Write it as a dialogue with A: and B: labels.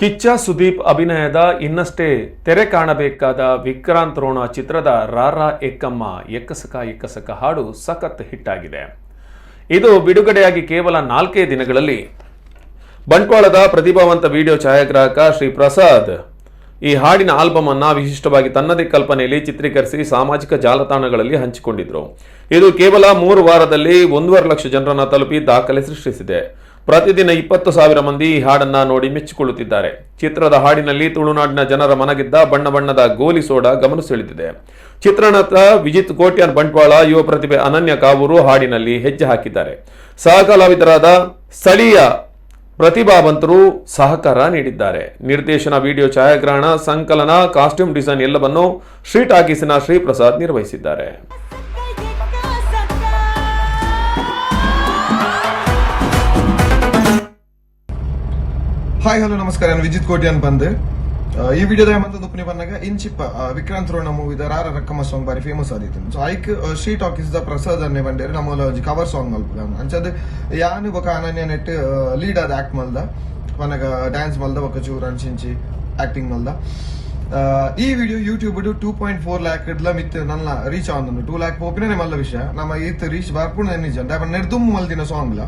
A: ಕಿಚ್ಚ ಸುದೀಪ್ ಅಭಿನಯದ ಇನ್ನಷ್ಟೇ ತೆರೆ ಕಾಣಬೇಕಾದ ವಿಕ್ರಾಂತ್ ರೋಣ ಚಿತ್ರದ ರಾರಾ ಎಕ್ಕಮ್ಮ ಎಕ್ಕಸಕ ಎಕ್ಕಸಕ ಹಾಡು ಸಖತ್ ಹಿಟ್ ಆಗಿದೆ. ಇದು ಬಿಡುಗಡೆಯಾಗಿ ಕೇವಲ 4 ದಿನಗಳಲ್ಲಿ ಬಂಟ್ವಾಳದ ಪ್ರತಿಭಾವಂತ ವಿಡಿಯೋ ಛಾಯಾಗ್ರಾಹಕ ಶ್ರೀ ಪ್ರಸಾದ್ ಈ ಹಾಡಿನ ಆಲ್ಬಮ್ ಅನ್ನು ವಿಶಿಷ್ಟವಾಗಿ ತನ್ನದೇ ಕಲ್ಪನೆಯಲ್ಲಿ ಚಿತ್ರೀಕರಿಸಿ ಸಾಮಾಜಿಕ ಜಾಲತಾಣಗಳಲ್ಲಿ ಹಂಚಿಕೊಂಡಿದ್ರು. ಇದು ಕೇವಲ 3 ವಾರದಲ್ಲಿ 1.5 ಲಕ್ಷ ಜನರನ್ನು ತಲುಪಿ ದಾಖಲೆ ಸೃಷ್ಟಿಸಿದೆ. ಪ್ರತಿದಿನ 20,000 ಮಂದಿ ಈ ಹಾಡನ್ನ ನೋಡಿ ಮೆಚ್ಚಿಕೊಳ್ಳುತ್ತಿದ್ದಾರೆ. ಚಿತ್ರದ ಹಾಡಿನಲ್ಲಿ ತುಳುನಾಡಿನ ಜನರ ಮನಗೆದ್ದ ಬಣ್ಣ ಬಣ್ಣದ ಗೋಲಿ ಸೋಡಾ ಗಮನ ಸೆಳೆದಿದೆ. ಚಿತ್ರನಟ ವಿಜಿತ್ ಕೋಟ್ಯಾನ್ ಬಂಟ್ವಾಳ, ಯುವ ಪ್ರತಿಭೆ ಅನನ್ಯ ಕಾವೂರು ಹಾಡಿನಲ್ಲಿ ಹೆಜ್ಜೆ ಹಾಕಿದ್ದಾರೆ. ಸಹ ಕಲಾವಿದರಾದ ಸ್ಥಳೀಯ ಪ್ರತಿಭಾವಂತರು ಸಹಕಾರ ನೀಡಿದ್ದಾರೆ. ನಿರ್ದೇಶನ, ವಿಡಿಯೋ ಛಾಯಾಗ್ರಹಣ, ಸಂಕಲನ, ಕಾಸ್ಟ್ಯೂಮ್ ಡಿಸೈನ್ ಎಲ್ಲವನ್ನು ಶ್ರೀ ಟಾಕೀಸಿನ ಶ್ರೀ ಪ್ರಸಾದ್ ನಿರ್ವಹಿಸಿದ್ದಾರೆ.
B: ಹಾಯ್ ಹಲೋ ನಮಸ್ಕಾರ, ನಾನು ವಿಜಿತ್ ಕೋಟ್ಯಾನ್ ಬಂದೆ. ಈ ವಿಡಿಯೋದ ಏಮಂತಂದು ಉಪನಿ ಬಂದಾಗ ಇಂಚಿಪ್ಪ ವಿಕ್ರಾಂತ್ ರೋಣ ಮೂವಿದ ರಾರ ರಕ್ಕಮ್ಮ ಸಾಂಗ್ ಬಾರಿ ಫೇಮಸ್ ಆದಿತ್ತು. ಸೊ ಐಕ್ ಶ್ರೀ ಟಾಕೀಸ್ ದ ಪ್ರಸಾದ್ ಅನ್ನೆ ಬಂಡೇರು ನಮ್ಮ ಕವರ್ ಸಾಂಗ್ ಮಲ್ಪದ ಅಂಚದ ಯಾನು ಬೊಕ ಅನನ್ಯ ನೆಟ್ ಲೀಡ್ ಆದ ಆಕ್ಟ್ ಮಲ್ದ ಮನಗ ಡ್ಯಾನ್ಸ್ ಮಲ್ದ ಬೊಕ ಚೂರು ಅಂಚಿಂಚಿ ಆಕ್ಟಿಂಗ್ ಮಲ್ದ. ಈ ವಿಡಿಯೋ ಯೂಟ್ಯೂಬ್ 2.4 ಲ್ಯಾಕ್ ಮಿತ್ ನನ್ನ ರೀಚ್ ಆಂದು 2 ಲ್ಯಾಕ್ ಪೋಪಿನೇ ಮಲ್ಲ ವಿಷಯ ನಮ್ಮ ಈತ್ ರೀಚ್ ಬರ್ಪುಣ ನಿಜ ನೆಡ್ದುಮ್ ಮಲ್ದಿನ ಸಾಂಗ್ಲ